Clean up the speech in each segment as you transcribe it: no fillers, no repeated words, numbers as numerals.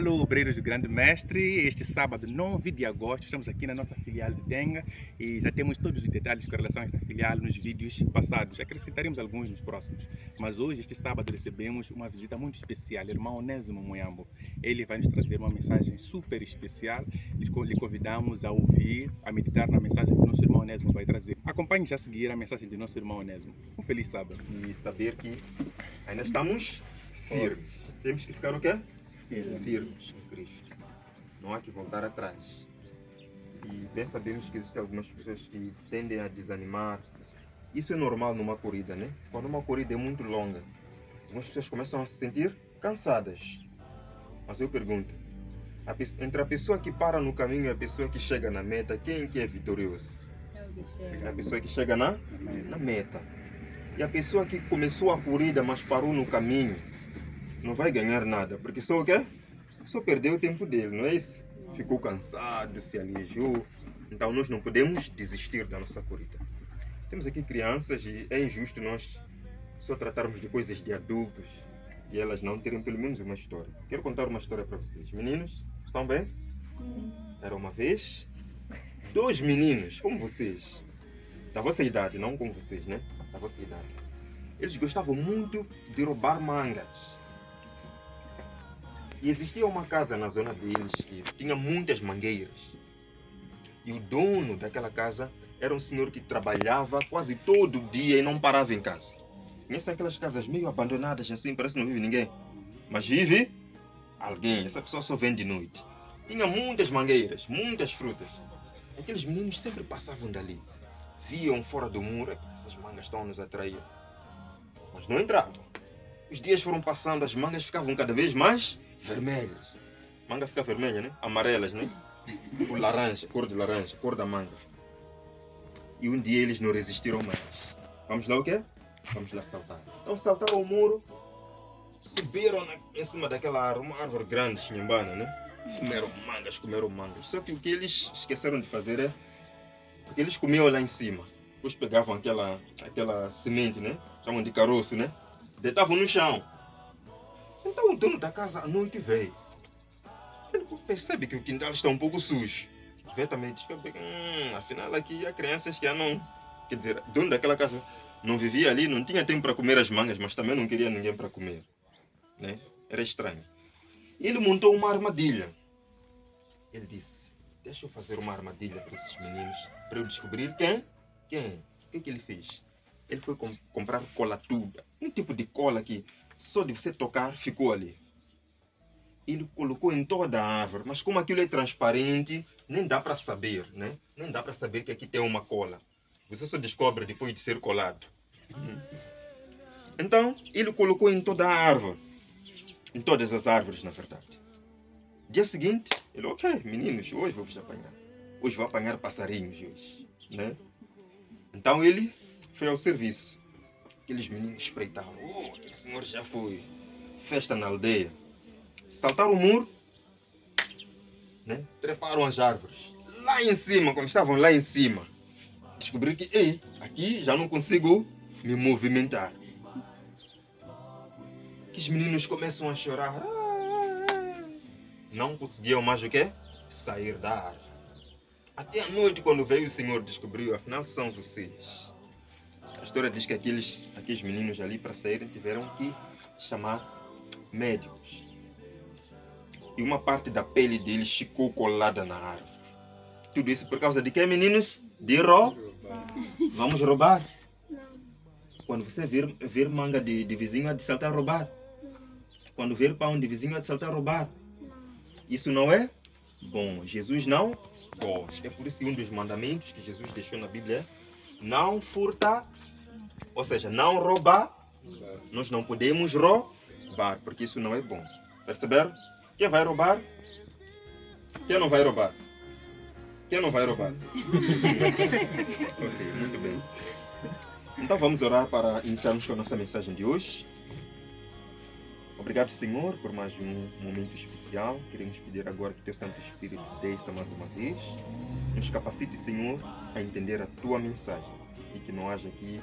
Alô, obreiros do Grande Mestre. Este sábado, 9 de agosto, estamos aqui na nossa filial de Tenga e já temos todos os detalhes com relação a esta filial nos vídeos passados. Acrescentaremos alguns nos próximos. Mas hoje, este sábado, recebemos uma visita muito especial, irmão Onésimo Muyambo. Ele vai nos trazer uma mensagem super especial. Lhe convidamos a ouvir, a meditar na mensagem que o nosso irmão Onésimo vai trazer. Acompanhe-nos a seguir a mensagem do nosso irmão Onésimo. Um feliz sábado. E saber que ainda estamos firmes. Temos que ficar o quê? Firmes em Cristo. Não há que voltar atrás. E bem sabemos que existem algumas pessoas que tendem a desanimar. Isso é normal numa corrida, né? Quando uma corrida é muito longa, algumas pessoas começam a se sentir cansadas. Mas eu pergunto, entre a pessoa que para no caminho e a pessoa que chega na meta, quem que é vitorioso? É a pessoa que chega na meta. E a pessoa que começou a corrida, mas parou no caminho, não vai ganhar nada, porque só o quê? Só perdeu o tempo dele, não é isso? Ficou cansado, se aleijou. Então nós não podemos desistir da nossa corrida. Temos aqui crianças e é injusto nós só tratarmos de coisas de adultos e elas não terem pelo menos uma história. Quero contar uma história para vocês. Meninos, estão bem? Sim. Era uma vez dois meninos, como vocês, da vossa idade, não como vocês, né? Da vossa idade. Eles gostavam muito de roubar mangas. E existia uma casa na zona deles que tinha muitas mangueiras. E o dono daquela casa era um senhor que trabalhava quase todo dia e não parava em casa. Conhecem aquelas casas meio abandonadas assim, parece que não vive ninguém. Mas vive alguém, essa pessoa só vem de noite. Tinha muitas mangueiras, muitas frutas. Aqueles meninos sempre passavam dali. Viam fora do muro, essas mangas estão a nos atrair. Mas não entravam. Os dias foram passando, as mangas ficavam cada vez mais vermelhas. Manga fica vermelha, né? Amarelas, né? Cor laranja, cor de laranja, cor da manga. E um dia eles não resistiram mais. Vamos lá o quê? Vamos lá saltar. Então saltaram o muro, subiram em cima daquela árvore, uma árvore grande, chinhambana, né? Comeram mangas. Só que o que eles esqueceram de fazer é, porque eles comiam lá em cima. Depois pegavam aquela semente, né? Chamam de caroço, né? Deitavam no chão. Então o dono da casa à noite veio. Ele percebe que o quintal está um pouco sujo. Vê também, diz que afinal aqui há crianças que não. Quer dizer, o dono daquela casa não vivia ali, não tinha tempo para comer as mangas, mas também não queria ninguém para comer. Né? Era estranho. Ele montou uma armadilha. Ele disse, deixa eu fazer uma armadilha para esses meninos, para eu descobrir quem. O que ele fez? Ele foi comprar cola tuba, um tipo de cola que só de você tocar ficou ali. Ele colocou em toda a árvore, mas como aquilo é transparente, nem dá para saber, né? Nem dá para saber que aqui tem uma cola. Você só descobre depois de ser colado. Então, ele colocou em toda a árvore. Em todas as árvores, na verdade. Dia seguinte, ele, ok, meninos, hoje vou vos apanhar. Hoje vou apanhar passarinhos hoje, né? Então ele foi ao serviço. Aqueles meninos espreitaram. O senhor já foi. Festa na aldeia. Saltaram o muro, né? Treparam as árvores. Lá em cima, quando estavam lá em cima, descobriram que, ei, aqui já não consigo me movimentar. Que os meninos começam a chorar. Não conseguiam mais o quê? Sair da árvore. Até a noite, quando veio o senhor, descobriu, afinal são vocês. A história diz que aqueles meninos ali, para saírem, tiveram que chamar médicos. E uma parte da pele deles ficou colada na árvore. Tudo isso por causa de quê, meninos? De roubar. Vamos roubar? Não. Quando você ver manga de vizinho, é de saltar a roubar. Quando ver pão de vizinho, é de saltar a roubar. Isso não é bom. Jesus não gosta. É por isso que um dos mandamentos que Jesus deixou na Bíblia é não furtar. Ou seja, não roubar. Nós não podemos roubar, porque isso não é bom. Perceberam? Quem vai roubar? Quem não vai roubar? Quem não vai roubar? Ok, muito bem. Então vamos orar para iniciarmos com a nossa mensagem de hoje. Obrigado, Senhor, por mais um momento especial. Queremos pedir agora que Teu Santo Espírito desça mais uma vez. Nos capacite, Senhor, a entender a Tua mensagem e que não haja aqui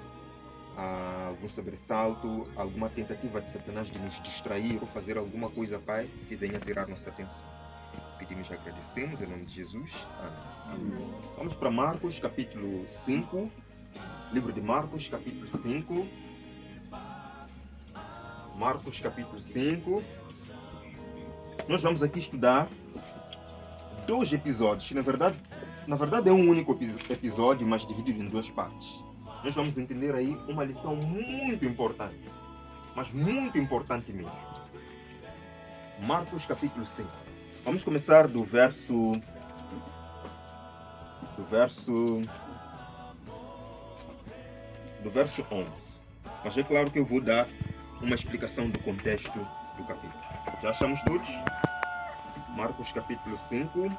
algum sobressalto, alguma tentativa de Satanás de nos distrair ou fazer alguma coisa, Pai, que venha tirar nossa atenção. Pedimos e agradecemos em nome de Jesus. Amém. Vamos para Marcos, capítulo 5. Livro de Marcos, capítulo 5. Marcos, capítulo 5. Nós vamos aqui estudar 2 episódios, que na verdade é um único episódio, mas dividido em 2 partes. Nós vamos entender aí uma lição muito importante, mas muito importante mesmo. Marcos capítulo 5. Vamos começar do verso 11. Mas é claro que eu vou dar uma explicação do contexto do capítulo. Já achamos todos? Marcos capítulo 5.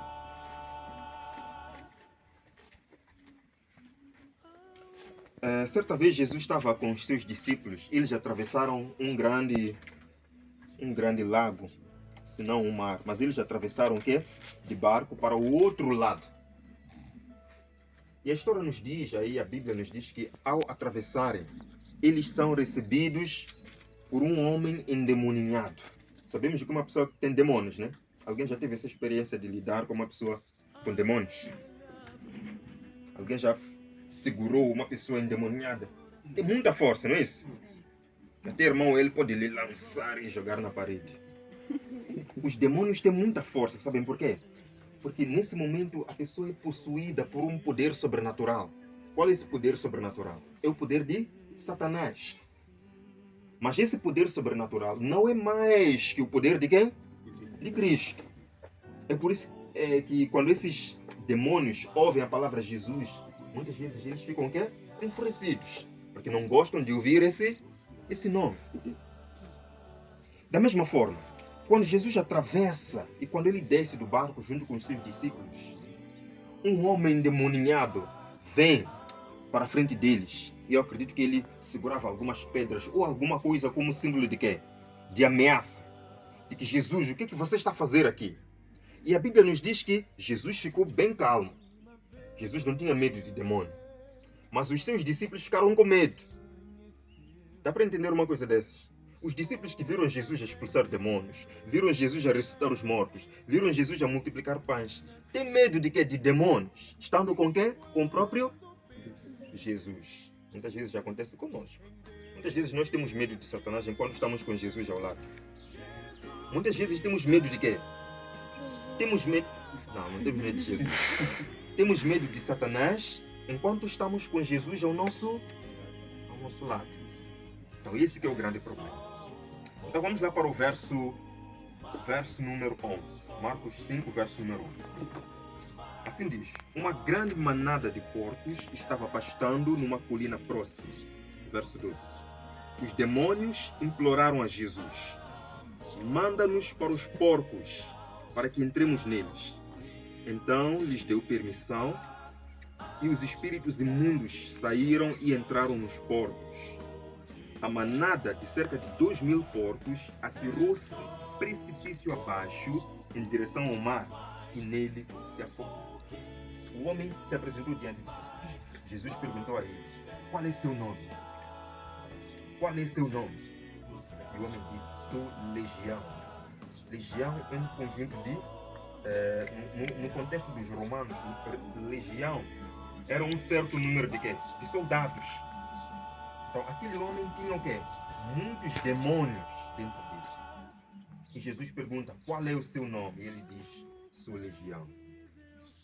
Certa vez Jesus estava com os seus discípulos. Eles atravessaram um grande lago, se não um mar. Mas eles atravessaram o quê? De barco para o outro lado. E a história nos diz, aí a Bíblia nos diz que ao atravessarem, eles são recebidos por um homem endemoniado. Sabemos que uma pessoa tem demônios, né? Alguém já teve essa experiência de lidar com uma pessoa com demônios? Alguém já segurou uma pessoa endemoniada? Tem muita força, não é isso? Até irmão, ele pode lhe lançar e jogar na parede. Os demônios têm muita força, sabem por quê? Porque nesse momento a pessoa é possuída por um poder sobrenatural. Qual é esse poder sobrenatural? É o poder de Satanás. Mas esse poder sobrenatural não é mais que o poder de quem? De Cristo. É por isso que quando esses demônios ouvem a palavra Jesus, muitas vezes eles ficam o quê? Enfurecidos. Porque não gostam de ouvir esse nome. Da mesma forma, quando Jesus atravessa e quando ele desce do barco junto com os seus discípulos, um homem endemoniado vem para a frente deles. E eu acredito que ele segurava algumas pedras ou alguma coisa como símbolo de quê? De ameaça. De que Jesus, o que você está a fazer aqui? E a Bíblia nos diz que Jesus ficou bem calmo. Jesus não tinha medo de demônio. Mas os seus discípulos ficaram com medo. Dá para entender uma coisa dessas? Os discípulos que viram Jesus a expulsar demônios, viram Jesus a ressuscitar os mortos, viram Jesus a multiplicar pães, têm medo de quê? De demônios. Estando com quem? Com o próprio Jesus. Muitas vezes já acontece conosco. Muitas vezes nós temos medo de Satanás enquanto estamos com Jesus ao lado. Muitas vezes temos medo de quê? Temos medo... Não temos medo de Jesus. Temos medo de Satanás enquanto estamos com Jesus ao nosso lado. Então esse que é o grande problema. Então vamos lá para o verso número 11. Marcos 5, verso número 11. Assim diz: uma grande manada de porcos estava pastando numa colina próxima. Verso 12. Os demônios imploraram a Jesus: manda-nos para os porcos, para que entremos neles. Então lhes deu permissão, e os espíritos imundos saíram e entraram nos porcos. A manada de cerca de 2.000 porcos atirou-se precipício abaixo em direção ao mar e nele se afogou. O homem se apresentou diante de Jesus. Jesus perguntou a ele: qual é seu nome? Qual é seu nome? E o homem disse: sou Legião. Legião é um conjunto de... no contexto dos romanos, legião era um certo número de quê? De soldados. Então aquele homem tinha o quê? Muitos demônios dentro dele. E Jesus pergunta: qual é o seu nome? E ele diz: sou Legião.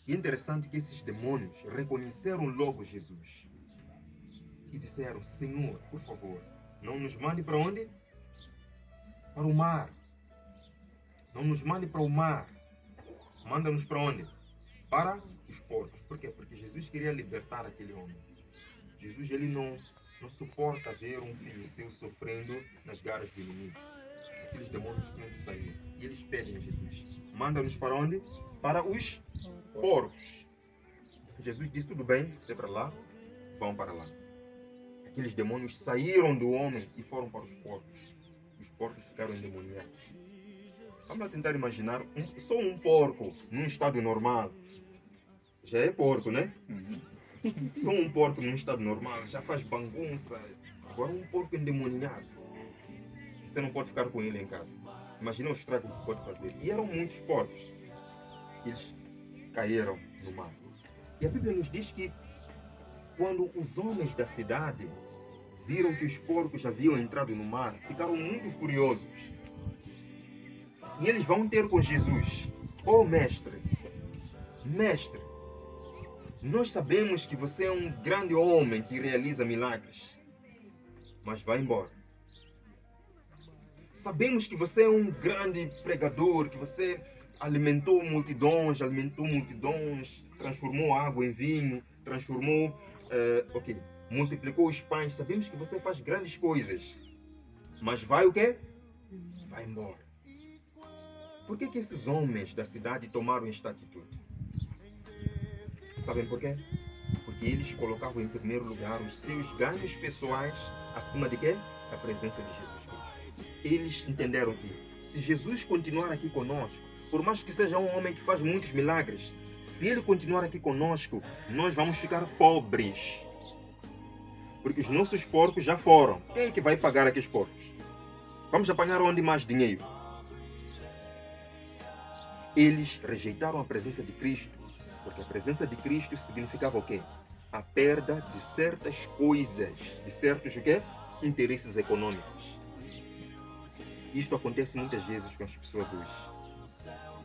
E é interessante que esses demônios reconheceram logo Jesus. E disseram: Senhor, por favor, não nos mande para onde? Para o mar. Não nos mande para o mar. Manda-nos para onde? Para os porcos. Por quê? Porque Jesus queria libertar aquele homem. Jesus, ele não suporta ver um filho seu sofrendo nas garras do inimigo. Aqueles demônios tinham que sair. E eles pedem a Jesus: manda-nos para onde? Para os porcos. Jesus disse: tudo bem, se é para lá, vão para lá. Aqueles demônios saíram do homem e foram para os porcos. Os porcos ficaram endemoniados. Vamos lá tentar imaginar só um porco num estado normal. Já é porco, né? Só um porco num estado normal já faz bagunça, Agora um porco endemoniado, você não pode ficar com ele em casa. Imagina o estrago que pode fazer. E eram muitos porcos. Eles caíram no mar. E a Bíblia nos diz que quando os homens da cidade viram que os porcos haviam entrado no mar, ficaram muito furiosos. E eles vão ter com Jesus: "Ó mestre, mestre, nós sabemos que você é um grande homem que realiza milagres, mas vai embora. Sabemos que você é um grande pregador, que você alimentou multidões, transformou água em vinho, multiplicou os pães. Sabemos que você faz grandes coisas, mas vai o quê? Vai embora." Por que esses homens da cidade tomaram esta atitude? Sabem por quê? Porque eles colocavam em primeiro lugar os seus ganhos pessoais acima de quê? Da presença de Jesus Cristo. Eles entenderam que se Jesus continuar aqui conosco, por mais que seja um homem que faz muitos milagres, se ele continuar aqui conosco, nós vamos ficar pobres. Porque os nossos porcos já foram. Quem é que vai pagar aqueles porcos? Vamos apanhar onde mais dinheiro? Eles rejeitaram a presença de Cristo, porque a presença de Cristo significava o quê? A perda de certas coisas, de certos o quê? Interesses econômicos. Isto acontece muitas vezes com as pessoas hoje.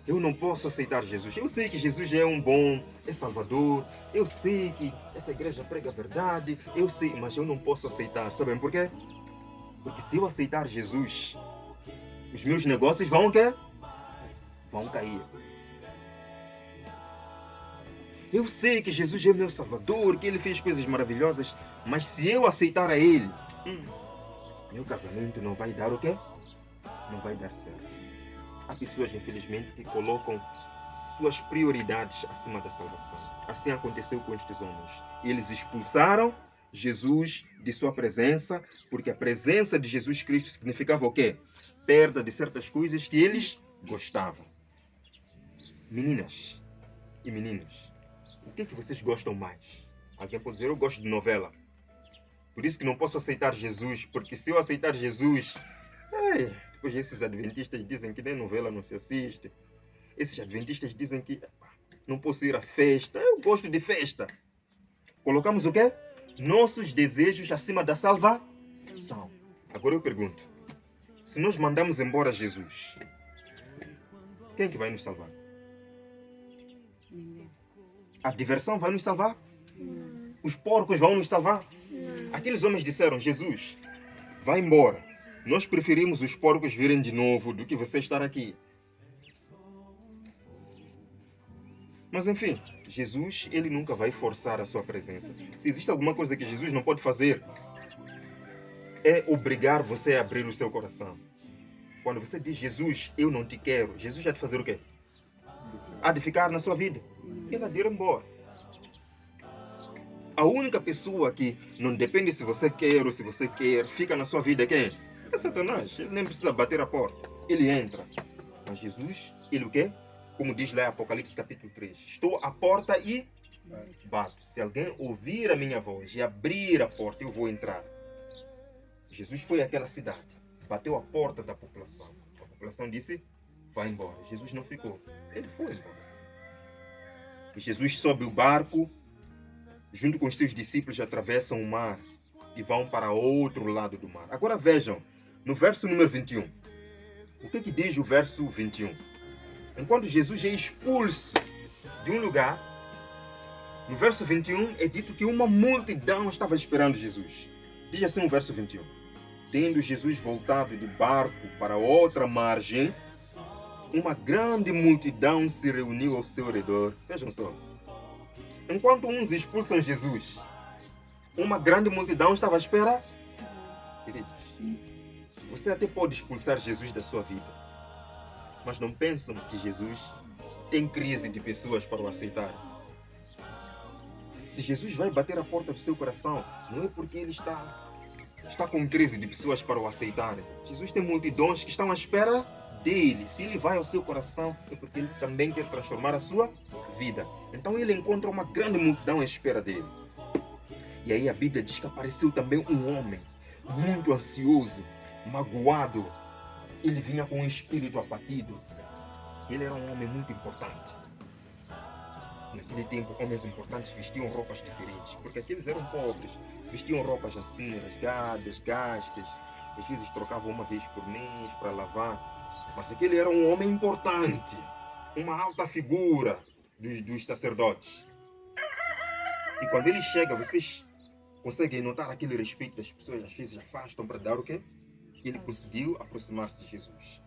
Eu não posso aceitar Jesus. Eu sei que Jesus é um bom, é Salvador. Eu sei que essa igreja prega a verdade. Eu sei, mas eu não posso aceitar. Sabem por quê? Porque se eu aceitar Jesus, os meus negócios vão o quê? Vão cair. Eu sei que Jesus é meu Salvador, que Ele fez coisas maravilhosas, mas se eu aceitar a Ele, meu casamento não vai dar o quê? Não vai dar certo. Há pessoas, infelizmente, que colocam suas prioridades acima da salvação. Assim aconteceu com estes homens. Eles expulsaram Jesus de sua presença, porque a presença de Jesus Cristo significava o quê? Perda de certas coisas que eles gostavam. Meninas e meninos, o que é que vocês gostam mais? Alguém pode dizer: eu gosto de novela. Por isso que não posso aceitar Jesus, porque se eu aceitar Jesus, depois esses adventistas dizem que nem novela não se assiste. Esses adventistas dizem que não posso ir à festa. Eu gosto de festa. Colocamos o quê? Nossos desejos acima da salvação. Agora eu pergunto, se nós mandamos embora Jesus, quem é que vai nos salvar? A diversão vai nos salvar? Os porcos vão nos salvar? Aqueles homens disseram: Jesus, vai embora. Nós preferimos os porcos virem de novo do que você estar aqui. Mas enfim, Jesus, ele nunca vai forçar a sua presença. Se existe alguma coisa que Jesus não pode fazer, é obrigar você a abrir o seu coração. Quando você diz: Jesus, eu não te quero, Jesus já te fazer o quê? Há de ficar na sua vida. Ele há de ir embora. A única pessoa que não depende se você quer ou se você quer, fica na sua vida é quem? É Satanás. Ele nem precisa bater a porta. Ele entra. Mas Jesus, ele o quê? Como diz lá em Apocalipse capítulo 3. Estou à porta e bato. Se alguém ouvir a minha voz e abrir a porta, eu vou entrar. Jesus foi àquela cidade. Bateu a porta da população. A população disse: vai embora. Jesus não ficou. Ele foi embora. E Jesus sobe o barco, junto com os seus discípulos, atravessam o mar e vão para outro lado do mar. Agora vejam, no verso número 21. O que diz o verso 21? Enquanto Jesus é expulso de um lugar, no verso 21 é dito que uma multidão estava esperando Jesus. Diz assim o verso 21. Tendo Jesus voltado de barco para outra margem, uma grande multidão se reuniu ao seu redor. Vejam só. Enquanto uns expulsam Jesus, uma grande multidão estava à espera. Queridos, você até pode expulsar Jesus da sua vida, mas não pensam que Jesus tem crise de pessoas para o aceitar. Se Jesus vai bater a porta do seu coração, não é porque ele está com crise de pessoas para o aceitarem. Jesus tem multidões que estão à espera dele. Se ele vai ao seu coração, é porque ele também quer transformar a sua vida. Então ele encontra uma grande multidão à espera dele. E aí a Bíblia diz que apareceu também um homem muito ansioso, magoado. Ele vinha com um espírito abatido. Ele era um homem muito importante. Naquele tempo, homens importantes vestiam roupas diferentes, porque aqueles eram pobres. Vestiam roupas assim, rasgadas, gastas. Às vezes trocavam uma vez por mês para lavar. Mas aquele era um homem importante, uma alta figura dos sacerdotes. E quando ele chega, vocês conseguem notar aquele respeito das pessoas, às vezes afastam para dar o quê? Ele conseguiu aproximar-se de Jesus.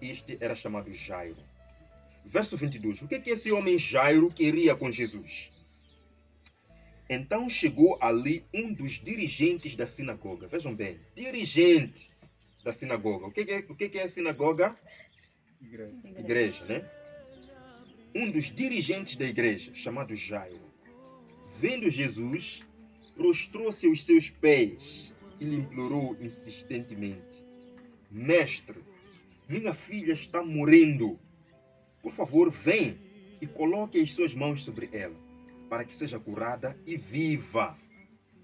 Este era chamado Jairo. Verso 22. O que esse homem Jairo queria com Jesus? Então chegou ali um dos dirigentes da sinagoga. Vejam bem, dirigente da sinagoga. O que é a sinagoga? Igreja, né? Um dos dirigentes da igreja, chamado Jairo, vendo Jesus, prostrou-se aos seus pés e lhe implorou insistentemente: Mestre, minha filha está morrendo. Por favor, vem e coloque as suas mãos sobre ela, para que seja curada e viva.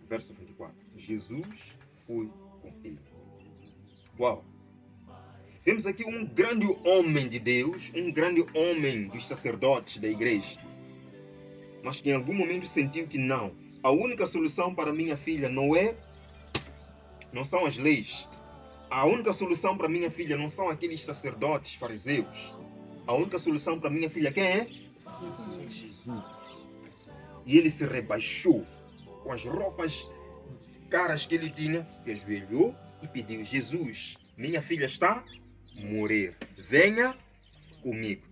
Verso 24. Jesus foi com ele. Uau! Temos aqui um grande homem de Deus, um grande homem dos sacerdotes da igreja, mas que em algum momento sentiu que não. A única solução para minha filha não são as leis. A única solução para minha filha não são aqueles sacerdotes fariseus. A única solução para minha filha quem é? Jesus. E ele se rebaixou com as roupas caras que ele tinha, se ajoelhou e pediu: Jesus, minha filha está a morrer. Venha comigo.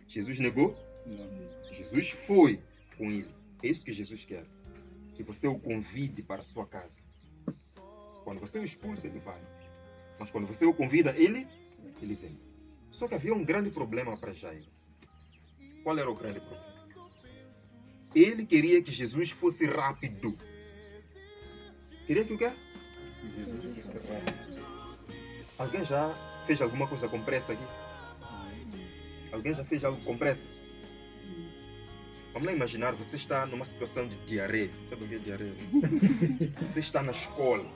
Jesus negou? Não. Jesus foi com ele. É isso que Jesus quer. Que você o convide para a sua casa. Quando você o expulsa, ele vai. Mas quando você o convida, ele vem. Só que havia um grande problema para Jairo. Qual era o grande problema? Ele queria que Jesus fosse rápido. Queria que o quê? Jesus fosse rápido. Alguém já fez alguma coisa com pressa aqui? Alguém já fez algo com pressa? Vamos lá imaginar, você está numa situação de diarreia. Sabe o que é diarreia? Você está na escola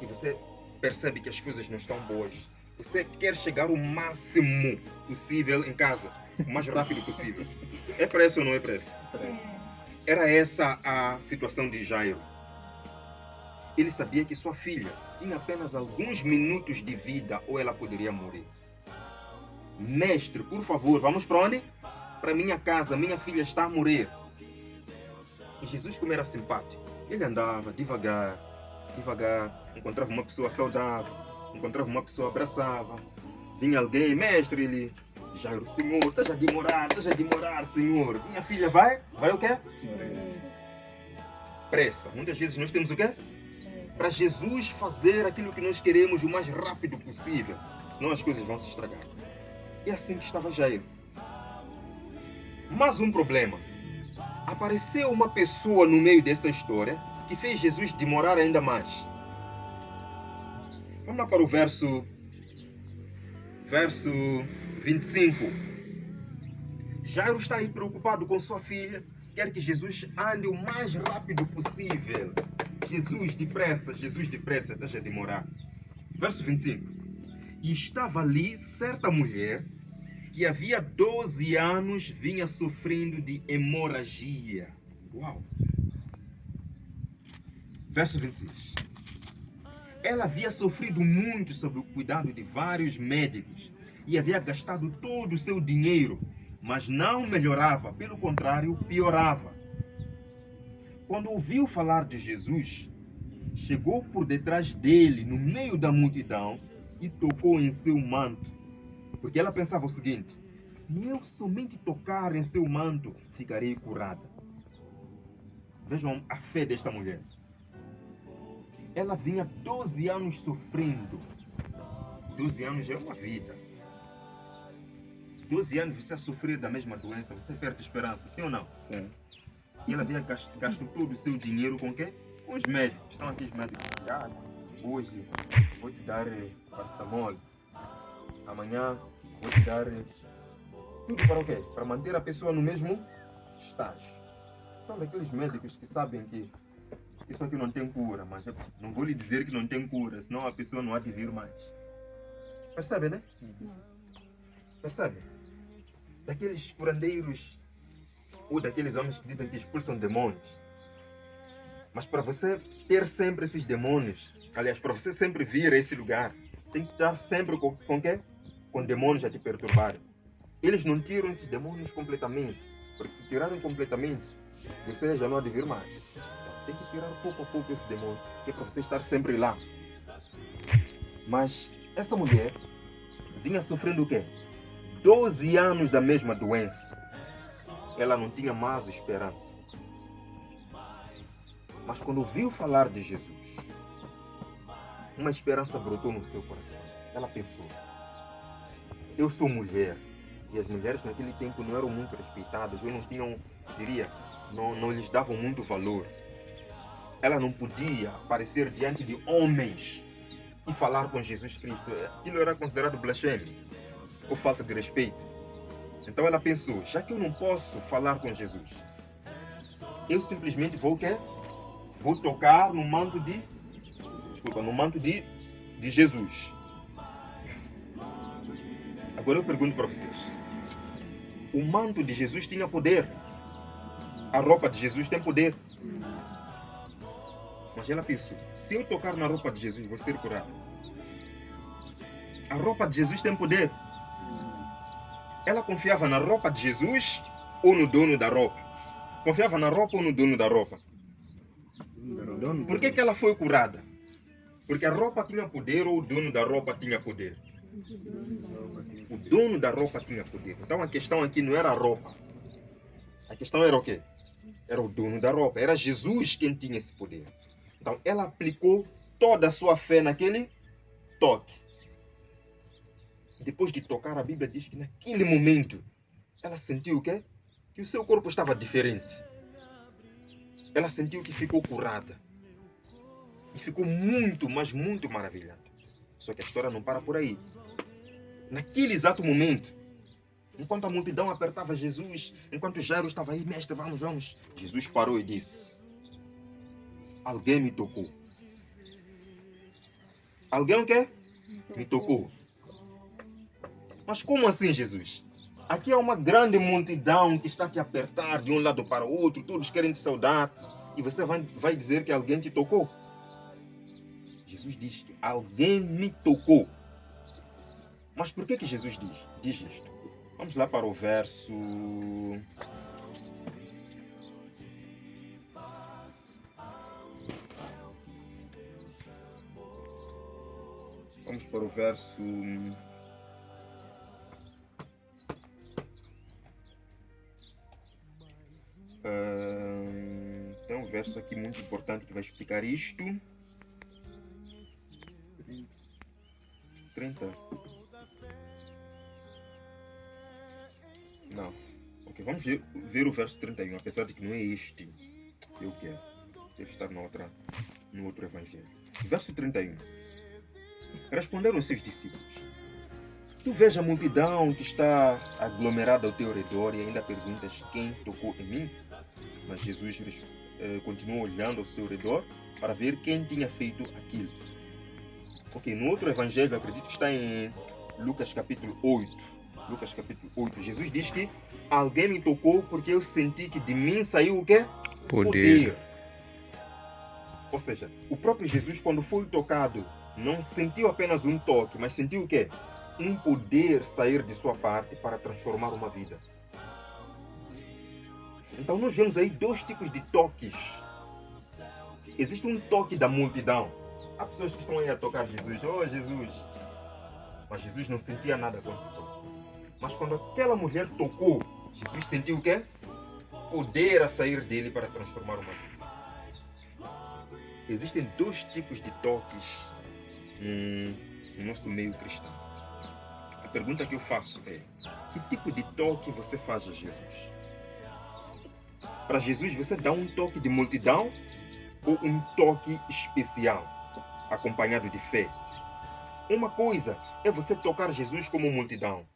e você percebe que as coisas não estão boas. Você quer chegar o máximo possível em casa, o mais rápido possível. É pressa ou não é pressa? Era essa a situação de Jairo. Ele sabia que sua filha tinha apenas alguns minutos de vida ou ela poderia morrer. Mestre, por favor, vamos para onde? Para minha casa, minha filha está a morrer. E Jesus, como era simpático, ele andava devagar, encontrava uma pessoa saudável, encontrava uma pessoa, abraçava. Vinha alguém: mestre, ele: Jairo, Senhor, estás a demorar, Senhor. Minha filha vai o quê? Pressa. Muitas vezes nós temos o quê? Para Jesus fazer aquilo que nós queremos o mais rápido possível, senão as coisas vão se estragar. É assim que estava Jairo. Mas um problema. Apareceu uma pessoa no meio dessa história que fez Jesus demorar ainda mais. Vamos lá para o verso 25. Jairo está aí preocupado com sua filha, quer que Jesus ande o mais rápido possível. Jesus, depressa, deixa de demorar. Verso 25. E estava ali certa mulher que havia 12 anos vinha sofrendo de hemorragia. Uau! Verso 26. Ela havia sofrido muito sob o cuidado de vários médicos e havia gastado todo o seu dinheiro, mas não melhorava, pelo contrário, piorava. Quando ouviu falar de Jesus, chegou por detrás dele, no meio da multidão, e tocou em seu manto. Porque ela pensava o seguinte: se eu somente tocar em seu manto, ficarei curada. Vejam a fé desta mulher. Ela vinha 12 anos sofrendo. 12 anos é uma vida. 12 anos você a sofrer da mesma doença, você perde esperança, sim ou não? Sim. E ela havia gasto todo o seu dinheiro com quê? Com os médicos. São aqueles médicos que hoje vou te dar paracetamol, amanhã vou te dar tudo para o quê? Para manter a pessoa no mesmo estágio. São daqueles médicos que sabem que isso aqui não tem cura, mas eu não vou lhe dizer que não tem cura, senão a pessoa não há de vir mais. Percebe, né? Percebe? Daqueles curandeiros ou daqueles homens que dizem que expulsam demônios. Mas para você ter sempre esses demônios, aliás, para você sempre vir a esse lugar, tem que estar sempre com quê? Com demônios a te perturbarem. Eles não tiram esses demônios completamente, porque se tirarem completamente, você já não há de vir mais. Tem que tirar pouco a pouco esse demônio, que é para você estar sempre lá. Mas essa mulher vinha sofrendo o quê? 12 anos da mesma doença. Ela não tinha mais esperança. Mas quando ouviu falar de Jesus, uma esperança brotou no seu coração. Ela pensou, eu sou mulher. E as mulheres naquele tempo não eram muito respeitadas, ou não tinham, diria, não lhes davam muito valor. Ela não podia aparecer diante de homens e falar com Jesus Cristo. Aquilo era considerado blasfêmia ou falta de respeito. Então ela pensou, já que eu não posso falar com Jesus, eu simplesmente vou o quê? Vou tocar no manto de Jesus. Agora eu pergunto para vocês, o manto de Jesus tinha poder? A roupa de Jesus tem poder? Mas ela pensou, se eu tocar na roupa de Jesus, vou ser curado. A roupa de Jesus tem poder? Ela confiava na roupa de Jesus ou no dono da roupa? Confiava na roupa ou no dono da roupa? Por que ela foi curada? Porque a roupa tinha poder ou o dono da roupa tinha poder? O dono da roupa tinha poder. Então a questão aqui não era a roupa. A questão era o quê? Era o dono da roupa. Era Jesus quem tinha esse poder. Então ela aplicou toda a sua fé naquele toque. Depois de tocar, a Bíblia diz que naquele momento ela sentiu o quê? Que o seu corpo estava diferente. Ela sentiu que ficou curada. E ficou muito, mas muito maravilhada. Só que a história não para por aí. Naquele exato momento, enquanto a multidão apertava Jesus, enquanto Jairo estava aí, mestre, vamos. Jesus parou e disse, alguém me tocou. Alguém o quê? Me tocou. Mas como assim, Jesus? Aqui há uma grande multidão que está a te apertar de um lado para o outro, todos querem te saudar, e você vai dizer que alguém te tocou? Jesus diz que alguém me tocou. Mas por que Jesus diz isto? Vamos lá para o verso... Vamos para o verso... Tem um verso aqui muito importante que vai explicar isto. 30. Não. Ok, vamos ver o verso 31, apesar de que não é este que eu quero. Deve estar no outro evangelho. Verso 31. Responderam os seus discípulos. Tu vês a multidão que está aglomerada ao teu redor e ainda perguntas quem tocou em mim? Mas Jesus continuou olhando ao seu redor para ver quem tinha feito aquilo. Ok, no outro evangelho, acredito que está em Lucas capítulo 8. Lucas capítulo 8. Jesus diz que alguém me tocou porque eu senti que de mim saiu o quê? Poder. Ou seja, o próprio Jesus, quando foi tocado, não sentiu apenas um toque, mas sentiu o quê? Um poder sair de sua parte para transformar uma vida. Então nós vemos aí dois tipos de toques. Existe um toque da multidão. Há pessoas que estão aí a tocar Jesus. Oh, Jesus! Mas Jesus não sentia nada com esse toque. Mas quando aquela mulher tocou, Jesus sentiu o quê? Poder a sair dele para transformar uma vida. Existem dois tipos de toques no nosso meio cristão. A pergunta que eu faço é, que tipo de toque você faz a Jesus? Para Jesus você dá um toque de multidão ou um toque especial, acompanhado de fé? Uma coisa é você tocar Jesus como multidão.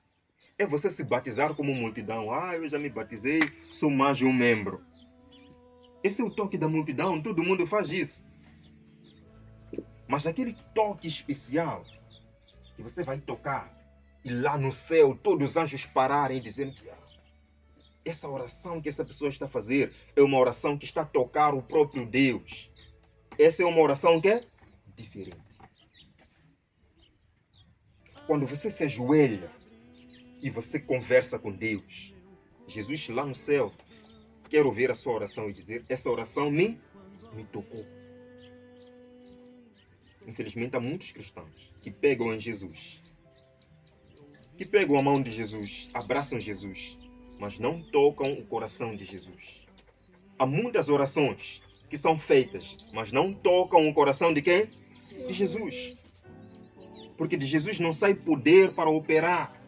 É você se batizar como multidão. Ah, eu já me batizei, sou mais um membro. Esse é o toque da multidão, todo mundo faz isso. Mas aquele toque especial que você vai tocar e lá no céu todos os anjos pararem e dizendo que essa oração que essa pessoa está a fazer é uma oração que está a tocar o próprio Deus. Essa é uma oração que é diferente. Quando você se ajoelha e você conversa com Deus, Jesus lá no céu quer ouvir a sua oração e dizer: essa oração me tocou. Infelizmente há muitos cristãos que pegam em Jesus, que pegam a mão de Jesus, abraçam Jesus, mas não tocam o coração de Jesus. Há muitas orações que são feitas, mas não tocam o coração de quem? De Jesus. Porque de Jesus não sai poder para operar.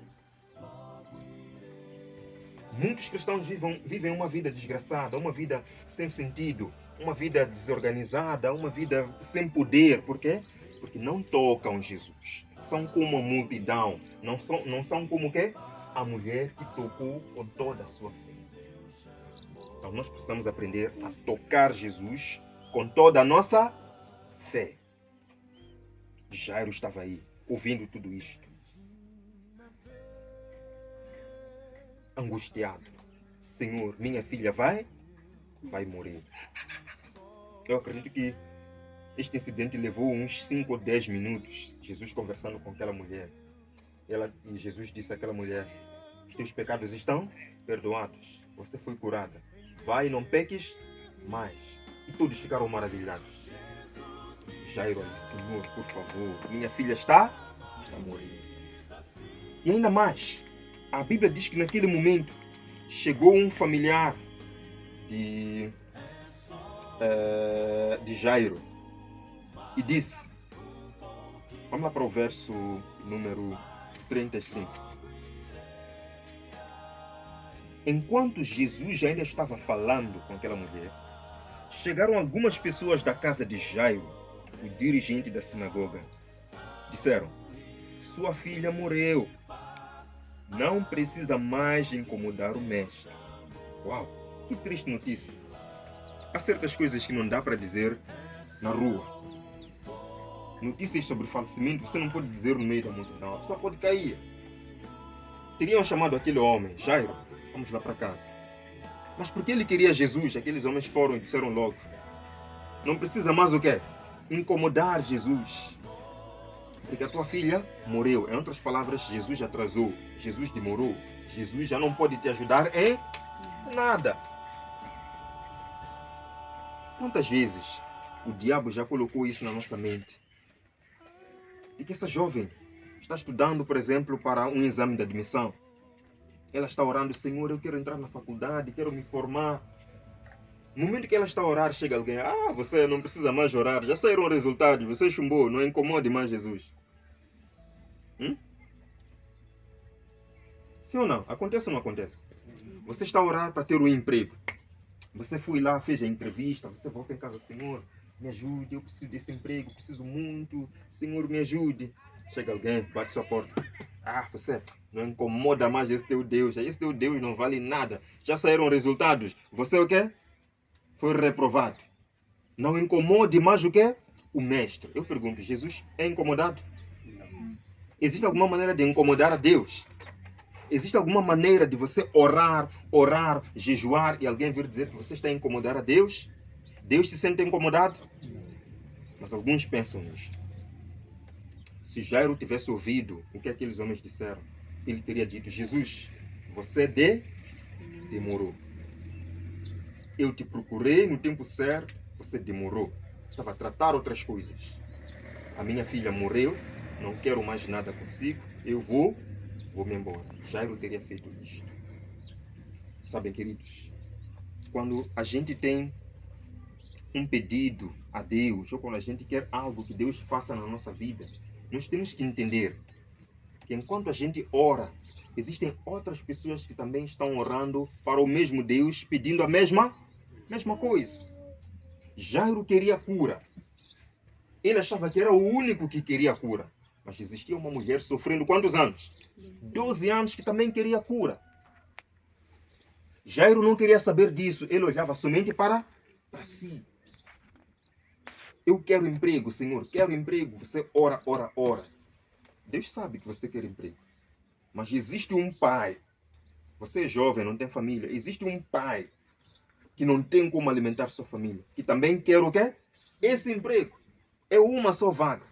Muitos cristãos vivem uma vida desgraçada, uma vida sem sentido, uma vida desorganizada, uma vida sem poder. Por quê? Porque não tocam Jesus. São como a multidão. Não são como o quê? A mulher que tocou com toda a sua fé. Então nós precisamos aprender a tocar Jesus com toda a nossa fé. Jairo estava aí, ouvindo tudo isto. Angustiado. Senhor, minha filha vai morrer. Eu acredito que este incidente levou uns 5 ou 10 minutos. Jesus conversando com aquela mulher. E Jesus disse àquela mulher: os teus pecados estão perdoados. Você foi curada. Vai e não peques mais. E todos ficaram maravilhados. Jairo disse: Senhor, por favor, minha filha está morrendo. E ainda mais, a Bíblia diz que naquele momento chegou um familiar de Jairo e disse, vamos lá para o verso número 35. Enquanto Jesus ainda estava falando com aquela mulher, chegaram algumas pessoas da casa de Jairo, o dirigente da sinagoga. Disseram: sua filha morreu. Não precisa mais incomodar o mestre. Uau, que triste notícia. Há certas coisas que não dá para dizer na rua. Notícias sobre falecimento você não pode dizer no meio da multidão. A pessoa pode cair. Teriam chamado aquele homem, Jairo, vamos lá para casa. Mas porque ele queria Jesus, aqueles homens foram e disseram logo: não precisa mais o quê? Incomodar Jesus. Porque a tua filha morreu. Em outras palavras, Jesus atrasou, Jesus demorou, Jesus já não pode te ajudar em nada. Quantas vezes o diabo já colocou isso na nossa mente? E que essa jovem está estudando, por exemplo, para um exame de admissão. Ela está orando: Senhor, eu quero entrar na faculdade, quero me formar. No momento que ela está a orar, chega alguém: você não precisa mais orar, já saíram resultados, você chumbou, não incomode mais Jesus. Sim ou não? Acontece ou não acontece? Você está a orar para ter um emprego. Você foi lá, fez a entrevista, você volta em casa: Senhor, me ajude, eu preciso desse emprego, preciso muito, Senhor, me ajude. Chega alguém, bate sua porta: você não incomoda mais esse teu Deus não vale nada, já saíram resultados, você o quê? Foi reprovado. Não incomode mais o quê? O mestre. Eu pergunto: Jesus é incomodado? Existe alguma maneira de incomodar a Deus? Existe alguma maneira de você orar, jejuar e alguém vir dizer que você está a incomodar a Deus? Deus se sente incomodado? Mas alguns pensam nisto. Se Jairo tivesse ouvido o que aqueles homens disseram, ele teria dito: Jesus, você demorou. Eu te procurei no tempo certo, você demorou. Estava a tratar outras coisas. A minha filha morreu, não quero mais nada consigo, eu vou-me embora. Jairo teria feito isto. Sabem, queridos, quando a gente tem um pedido a Deus, ou quando a gente quer algo que Deus faça na nossa vida, nós temos que entender que enquanto a gente ora, existem outras pessoas que também estão orando para o mesmo Deus, pedindo a mesma coisa. Jairo queria cura. Ele achava que era o único que queria cura. Mas existia uma mulher sofrendo quantos anos? 12 anos, que também queria cura. Jairo não queria saber disso. Ele olhava somente para para si. Eu quero emprego, Senhor, quero emprego. Você ora, ora, ora. Deus sabe que você quer emprego. Mas existe um pai. Você é jovem, não tem família. Existe um pai que não tem como alimentar sua família. Que também quer o quê? Esse emprego. É uma só vaga.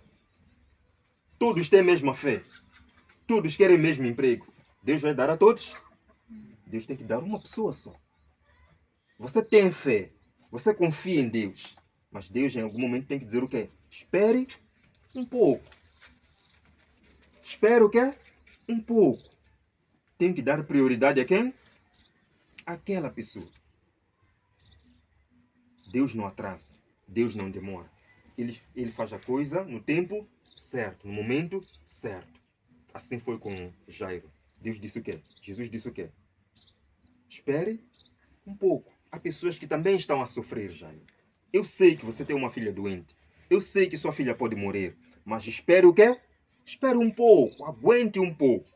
Todos têm a mesma fé. Todos querem o mesmo emprego. Deus vai dar a todos? Deus tem que dar uma pessoa só. Você tem fé. Você confia em Deus. Mas Deus em algum momento tem que dizer o quê? Espere um pouco. Espere o quê? Um pouco. Tem que dar prioridade a quem? Aquela pessoa. Deus não atrasa. Deus não demora. Ele faz a coisa no tempo certo, no momento certo. Assim foi com Jairo. Deus disse o quê? Jesus disse o quê? Espere um pouco. Há pessoas que também estão a sofrer, Jairo. Eu sei que você tem uma filha doente. Eu sei que sua filha pode morrer. Mas espere o quê? Espere um pouco. Aguente um pouco.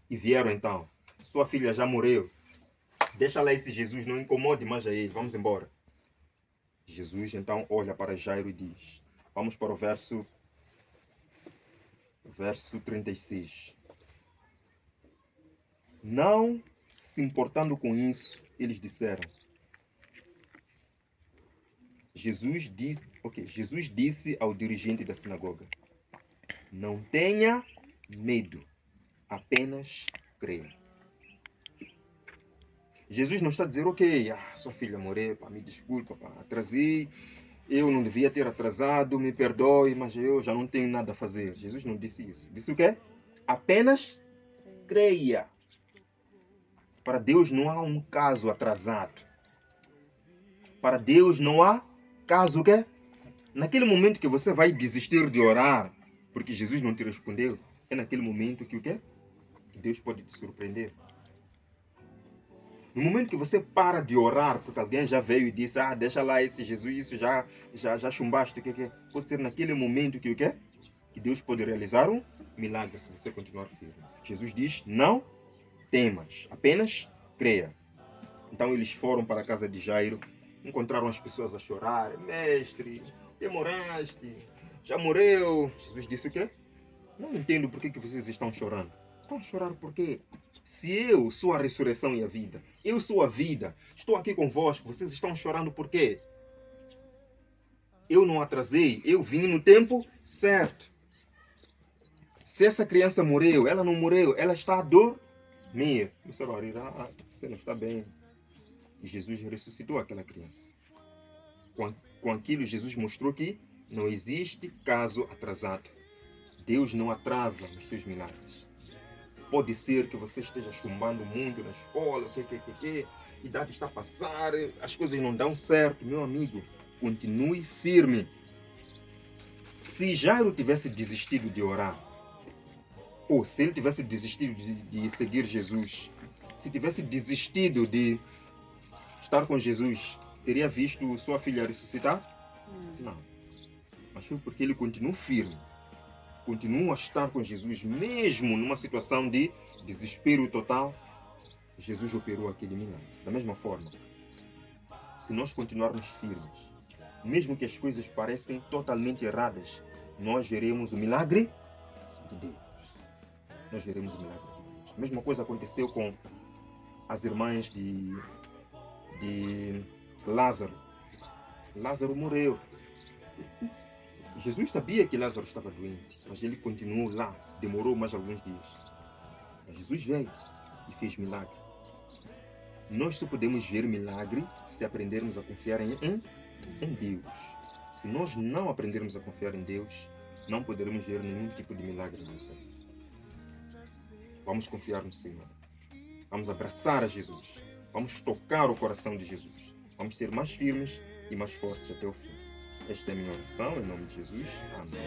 E vieram então. Sua filha já morreu. Deixa lá esse Jesus, não incomode mais a ele. Vamos embora. Jesus então olha para Jairo e diz. Vamos para o verso 36. Não se importando com isso, eles disseram. Jesus disse ao dirigente da sinagoga: não tenha medo, apenas creia. Jesus não está a dizer, ok, sua filha morreu, me desculpa, atrasei, eu não devia ter atrasado, me perdoe, mas eu já não tenho nada a fazer. Jesus não disse isso. Disse o quê? Apenas creia. Para Deus não há um caso atrasado. Para Deus não há caso o quê? Naquele momento que você vai desistir de orar, porque Jesus não te respondeu, é naquele momento que o quê? Que Deus pode te surpreender. No momento que você para de orar, porque alguém já veio e disse, deixa lá esse Jesus, isso já chumbaste, o que é? Pode ser naquele momento que o quê? Que Deus pode realizar um milagre se você continuar firme. Jesus diz, não temas, apenas creia. Então eles foram para a casa de Jairo, encontraram as pessoas a chorar, mestre, demoraste, já morreu. Jesus disse o quê? Não entendo por que vocês estão chorando. Estão a chorar por quê? Se eu sou a ressurreição e a vida, eu sou a vida, estou aqui convosco, vocês estão chorando por quê? Eu não atrasei, eu vim no tempo certo. Se essa criança morreu, ela não morreu, ela está a dormir. Você vai rir, você não está bem. E Jesus ressuscitou aquela criança. Com aquilo, Jesus mostrou que não existe caso atrasado. Deus não atrasa os seus milagres. Pode ser que você esteja chumbando muito na escola, a idade está a passar, as coisas não dão certo. Meu amigo, continue firme. Se Jairo tivesse desistido de orar, ou se ele tivesse desistido de seguir Jesus, se tivesse desistido de estar com Jesus, teria visto sua filha ressuscitar? Não. Mas foi porque ele continuou firme. Continua a estar com Jesus, mesmo numa situação de desespero total, Jesus operou aquele milagre. Da mesma forma, se nós continuarmos firmes, mesmo que as coisas parecem totalmente erradas, nós veremos o milagre de Deus. Nós veremos o milagre de Deus. A mesma coisa aconteceu com as irmãs de Lázaro. Lázaro morreu. Jesus sabia que Lázaro estava doente, mas ele continuou lá, demorou mais alguns dias. Mas Jesus veio e fez milagre. Nós só podemos ver milagre se aprendermos a confiar em Deus. Se nós não aprendermos a confiar em Deus, não poderemos ver nenhum tipo de milagre na nossa vida. Vamos confiar no Senhor. Vamos abraçar a Jesus. Vamos tocar o coração de Jesus. Vamos ser mais firmes e mais fortes até o fim. Esta é a minha oração, em nome de Jesus. Amém.